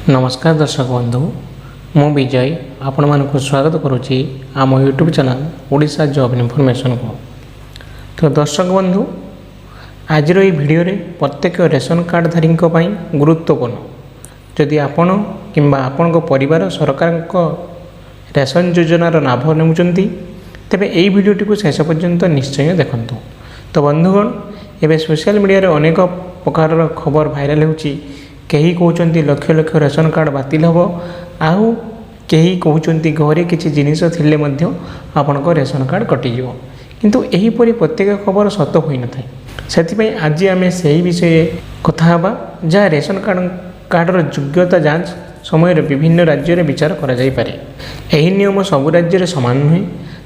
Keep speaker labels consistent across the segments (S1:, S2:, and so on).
S1: नमस्कार दर्शक बंधु मु विजय आपण मानक स्वागत करुच्ची आम YouTube channel Odisha job information को। तो दर्शक बंधु आज भिडियो प्रत्येक रेशन कार्डधारी गुरुत्वपूर्ण जदि आपण किंबा आपण परिवार सरकार रेशन योजनार लाभ नेउछंती तेबे एई भिडियोटी को शेष पर्यंत निश्चय देखंतु। तो बंधुगण एवं सोशल मीडिया अनेक प्रकार खबर भाइराल होउची। कहीं कहते लक्ष लक्ष रेशन कार्ड बातिल हम आउ कहीं कहते घरे किसी जिनिस थिले मध्य आपणक रेशन कार्ड कटिज किंतु एहीपरि प्रत्येक खबर सत होई न थाए। सेथिपई आज आम से विषय कथा हबा जहाँ रेशन कार्डर योग्यता जांच समय विभिन्न राज्य में विचार करा जाई पारे। एही नियम सबु राज्य समान नुहे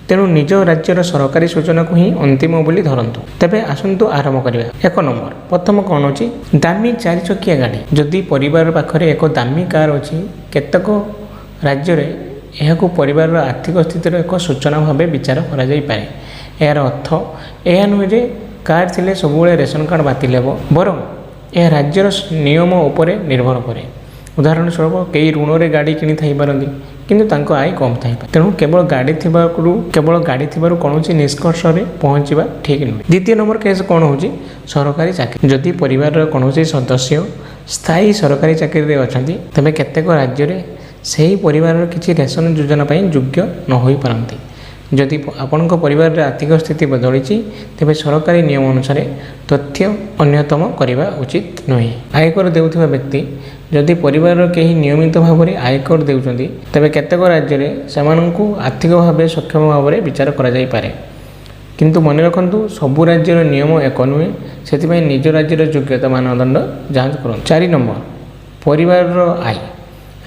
S1: तेणु निज राज्यर सरकारी सूचना को ही अंतिम बोली धरतु। तेबे आसतु आरंभ करिया। एक नंबर प्रथम कौन अच्छी दामी 4 चकिया गाड़ी जदि परिवार पाखरे एक दामी कार अच्छी केतक राज्य में यह परिवार आर्थिक स्थितिर एक सूचना भाव विचार करा जाई पारे। यार अर्थ यह नुहे जे कार थिले सबुबले रेशन कार्ड बातिल हेबो बरं यह राज्यर नियम उपरे निर्भर करे। उदाहरण स्वरूप कई ऋण रे गाड़ी किनी थाई पारंती किंतु तांको आय कम थाई पारे तेणु केवल गाड़ी थिबारु कौनसी निष्कर्ष रे पहुँचवा ठीक नुहे। द्वितीय नंबर केस कौन होची सरकारी चाकरी जदि परिवार कौनसी सदस्य स्थायी सरकारी चाकरी अच्छी तेज केतेक राज्य में सही परिवार किसी रेशन योजना योग्य न हो पारती। जदि आपण परिवार आर्थिक स्थिति बदली तेज सरकारी नियम अनुसार तथ्य अन्यतम करने उचित नुहे। आयकर देउथिबा व्यक्ति जदि परिवार कहीं नियमित भाव में आयकर देउछंती तेबे केतेक राज्य में सेमानंकु आर्थिक भाव सक्षम भाव में विचार करा जाई पारे किंतु मन रखंतु सबु राज्यर नियम एक नुहे सेथिपई निज राज्यर योग्यता मानदंड जांच करंतु। 4 नंबर परिवार आय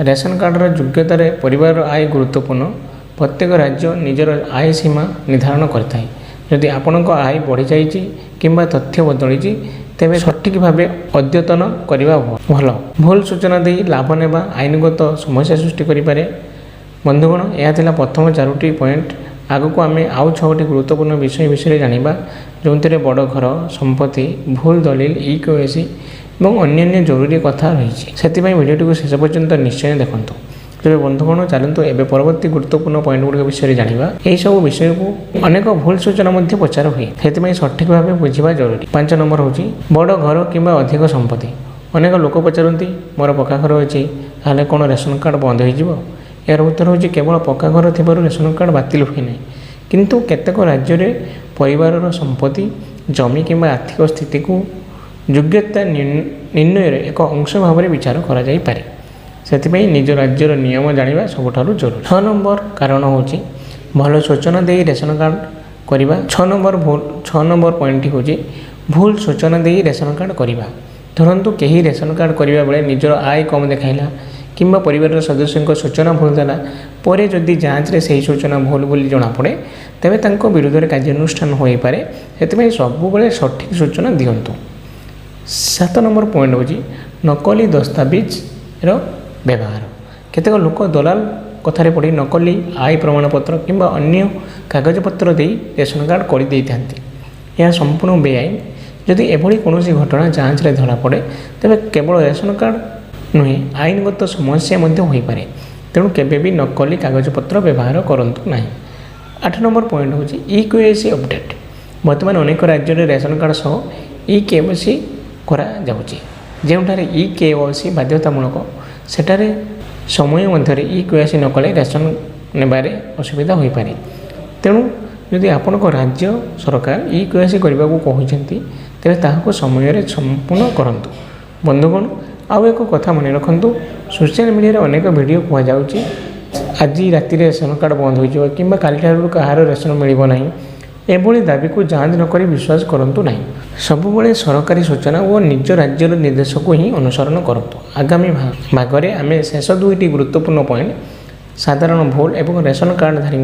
S1: रेशन कार्डर योग्यतार परिवार आय गुरुत्वपूर्ण। प्रत्येक राज्य निजर आय सीमा निर्धारण करथाय। जदि आपणक आय बढ़ी जाइछि किंबा तथ्य बदली तेबे सठिक भाव अद्यतन करवा भल। भूल सूचना दे लाभ नेबा आईनगत समस्या सृष्टि करि पारे। बंधुगण यह थिला प्रथम 4टी पॉइंट। आगको आमे आउ 6टी गुरुत्वपूर्ण विषय जानिबा जोंतरे बड़ घर संपत्ति भूल दलिल ई-केवाईसी और अन्य जरूरी कथा रही। सेतिपई भिडियोटी को शेष पर्यंत निश्चय देखंतु। तेरे बंधुगण चलतु एवं परवर्ती गुरुत्वपूर्ण पॉइंट गुड़िक विषय जाना। यही सब विषय को अनेक भूल सूचना पचार हुए से सठिक भाव बुझा जरूरी। 5 नंबर हूँ बड़ घर कि अधिक संपत्ति। अनेक लोक पचारती मोर पक्का घर अच्छी ताले कौन रेशन कार्ड बंद हो। यार उत्तर हूँ केवल पक्का घर थी रेशन कार्ड बातिल हुए ना किंतु केतेक राज्य में परिवार संपत्ति जमी कि आर्थिक स्थिति को योग्यता निर्णय एक अंश भाव में विचार करा जाई पारे। सेथिपई निज राज्यर नियम जानिबा सबुठारु जरूरी। 6 नंबर कारण होची भल सूचना दे रेशन कार्ड करिबा। 6 नंबर पॉइंट होची भूल सूचना दे रेशन कार्ड करिबा। धरंतु केही रेशन कार्ड करिबा बेले निजर आय कम देखाइला किंबा परिवार सदस्यों सूचना भूल देला परे जदि जांच रे सही सूचना भूल बोली जणा पड़े तेबे तांको विरुद्ध रे कार्यानुष्ठान होई पारे। सेथिपई सबु बेले सठिक सूचना दियंतु। 7 नंबर पॉइंट होची नकली दस्तावेज रो व्यवहार। केतेक लोक दलाल कथार पढ़ी नकली आय प्रमाणपत्र किंबा अन्य कागजपत्र दे रेशन कार्ड कर दे था। यह संपूर्ण बेआईन। जदि एभली कौन घटना जांच रे धरा पड़े तेबे केवल रेशन कार्ड नुहे आईनगत समस्या हो पारे तेणु केबे भी नकली कागजपत्र व्यवहार करंतु नहीं। 8 नंबर पॉइंट हूँ ई-केवाईसी अपडेट। वर्तमान अनेक राज्य में रेशन कार्ड सह ई-केवाईसी करा जाउची जेउठारे ई-केवाईसी बाध्यतामूलक सेठारे समय मध्य ई-केवाईसी न कले रेशन नेबारे असुविधा हो पारे। तेणु यदि आपणक राज्य सरकार ई-केवाईसी करने को कहते तेरे ताहाको समय संपूर्ण करंतु। बंधुगण आउ एक कथा मन रखंतु सोशल मीडिया अनेक वीडियो कहुच्छी आज राति रेशन कार्ड बंद हो किंबा काली ठारू कहार रेशन मिलिबो नहीं एभली दाबी को जांच नक विश्वास करंतु नहीं। सबुबले सरकारी सूचना और निज राज्यर निर्देश को ही अनुसरण करंतु। आगामी भागरे आम शेष 2टी गुरुत्वपूर्ण पॉइंट साधारण भूल एवं रेशन कार्डधारी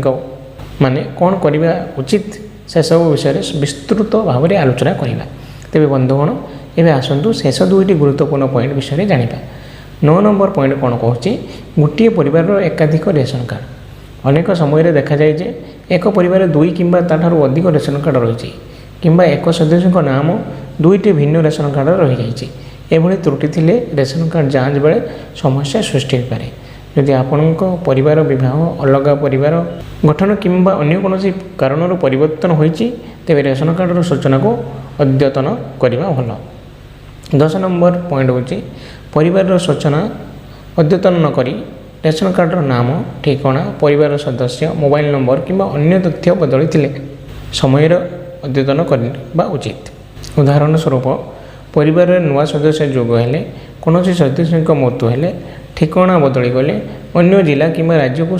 S1: माने कौन करवा उचित से सब विषय विस्तृत भाव में आलोचना करवा। तेरे बंधुगण एवं आसतु शेष 2टी गुरुत्वपूर्ण पॉइंट विषय जाना। 9 नंबर पॉइंट कौन कहूँ गोटे परिवार एकाधिक रेशन कार्ड। अनेक समय देखा जाए जे एक परिवार 2 किंबा ताठारु अधिक रेशन कार्ड रही किंबा एक सदस्य नाम 2टी भिन्न रेशन कार्ड रही जाइए ଏଭଳି ତ୍ରୁଟି ଥିଲେ ରେସନ କାର୍ଡ଼ ଯାଞ୍ଚ ବେଳେ ସମସ୍ୟା ସୃଷ୍ଟି ହୋଇପାରେ। ଯଦି ଆପଣଙ୍କ ପରିବାର ବିବାହ, ଅଲଗା ପରିବାର ଗଠନ କିମ୍ବା ଅନ୍ୟ କୌଣସି କାରଣରୁ ପରିବର୍ତ୍ତନ ହୋଇଛି, ତେବେ ରେସନ କାର୍ଡ଼ର ସୂଚନାକୁ ଅଦ୍ୟତନ କରିବା ଭଲ। 10 ନମ୍ବର ପଏଣ୍ଟ ହେଉଛି ପରିବାରର ସୂଚନା ଅଦ୍ୟତନ ନ କରି ରେସନ କାର୍ଡ଼ର ନାମ, ଠିକଣା, ପରିବାର ସଦସ୍ୟ, ମୋବାଇଲ ନମ୍ବର କିମ୍ବା ଅନ୍ୟ ତଥ୍ୟ ବଦଳିଥିଲେ ସମୟର ଅଦ୍ୟତନ କରିବା ଉଚିତ। ଉଦାହରଣ ସ୍ୱରୂପ ପରିବାରରେ ନୂଆ ସଦସ୍ୟ ଯୋଗ ହେଲେ, କୌଣସି ସଦସ୍ୟଙ୍କ ମୃତ୍ୟୁ ହେଲେ, ଠିକଣା ବଦଳିଗଲେ, ଅନ୍ୟ ଜିଲ୍ଲା କିମ୍ବା ରାଜ୍ୟକୁ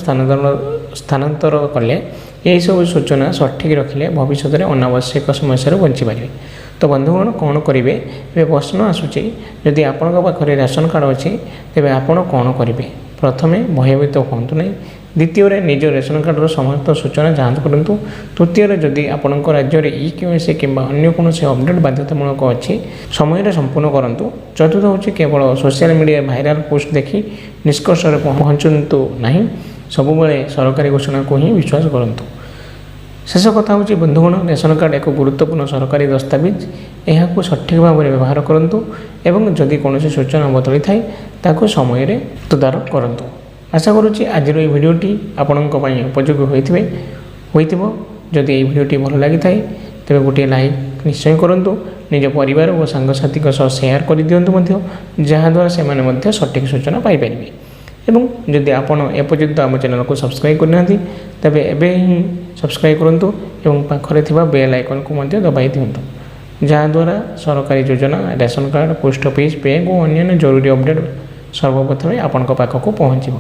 S1: ସ୍ଥାନାନ୍ତର କଲେ ଏହିସବୁ ସୂଚନା ସଠିକ୍ ରଖିଲେ ଭବିଷ୍ୟତରେ ଅନାବଶ୍ୟକ ସମସ୍ୟାରୁ ବଞ୍ଚିପାରିବେ। ତ ବନ୍ଧୁଗଣ କ'ଣ କରିବେ? ଏବେ ପ୍ରଶ୍ନ ଆସୁଛି, ଯଦି ଆପଣଙ୍କ ପାଖରେ ରେସନ କାର୍ଡ଼ ଅଛି ତେବେ ଆପଣ କ'ଣ କରିବେ? ପ୍ରଥମେ ଭୟଭୀତ ହୁଅନ୍ତୁ ନାହିଁ। ଦ୍ୱିତୀୟରେ ନିଜ ରେସନ କାର୍ଡ଼ର ସମସ୍ତ ସୂଚନା ଯାଞ୍ଚ କରନ୍ତୁ। ତୃତୀୟରେ ଯଦି ଆପଣଙ୍କ ରାଜ୍ୟରେ ଇକେୱାଇସି କିମ୍ବା ଅନ୍ୟ କୌଣସି ଅପଡ଼େଟ୍ ବାଧ୍ୟତାମୂଳକ ଅଛି ସମୟରେ ସମ୍ପୂର୍ଣ୍ଣ କରନ୍ତୁ। ଚତୁର୍ଥ ହେଉଛି କେବଳ ସୋସିଆଲ ମିଡ଼ିଆ ଭାଇରାଲ ପୋଷ୍ଟ ଦେଖି ନିଷ୍କର୍ଷରେ ପହଞ୍ଚନ୍ତୁ ନାହିଁ। ସବୁବେଳେ ସରକାରୀ ଘୋଷଣାକୁ ହିଁ ବିଶ୍ୱାସ କରନ୍ତୁ। ଶେଷ କଥା ହେଉଛି ବନ୍ଧୁଗଣ, ରେସନ କାର୍ଡ଼ ଏକ ଗୁରୁତ୍ୱପୂର୍ଣ୍ଣ ସରକାରୀ ଦସ୍ତାବିଜ। ଏହାକୁ ସଠିକ୍ ଭାବରେ ବ୍ୟବହାର କରନ୍ତୁ ଏବଂ ଯଦି କୌଣସି ସୂଚନା ବଦଳିଥାଏ ତାକୁ ସମୟରେ ତଦାରଖ କରନ୍ତୁ। ଆଶା କରୁଛି ଆଜିର ଏହି ଭିଡ଼ିଓଟି ଆପଣଙ୍କ ପାଇଁ ଉପଯୋଗୀ ହୋଇଥିବ। ଯଦି ଏହି ଭିଡ଼ିଓଟି ଭଲ ଲାଗିଥାଏ ତେବେ ଗୋଟିଏ ଲାଇକ୍ ନିଶ୍ଚୟ କରନ୍ତୁ। ନିଜ ପରିବାର ଓ ସାଙ୍ଗସାଥୀଙ୍କ ସହ ସେୟାର କରିଦିଅନ୍ତୁ ମଧ୍ୟ, ଯାହାଦ୍ୱାରା ସେମାନେ ମଧ୍ୟ ସଠିକ୍ ସୂଚନା ପାଇପାରିବେ। ଏବଂ ଯଦି ଆପଣ ଏପର୍ଯ୍ୟନ୍ତ ଆମ ଚ୍ୟାନେଲକୁ ସବସ୍କ୍ରାଇବ୍ କରିନାହାନ୍ତି ତେବେ ଏବେ ହିଁ ସବସ୍କ୍ରାଇବ୍ କରନ୍ତୁ ଏବଂ ପାଖରେ ଥିବା ବେଲ୍ ଆଇକନ୍କୁ ମଧ୍ୟ ଦବାଇ ଦିଅନ୍ତୁ, ଯାହାଦ୍ୱାରା ସରକାରୀ ଯୋଜନା, ration card, post office, bank ଓ ଅନ୍ୟାନ୍ୟ ଜରୁରୀ ଅପଡ଼େଟ୍ ସର୍ବପ୍ରଥମେ ଆପଣଙ୍କ ପାଖକୁ ପହଞ୍ଚିବ।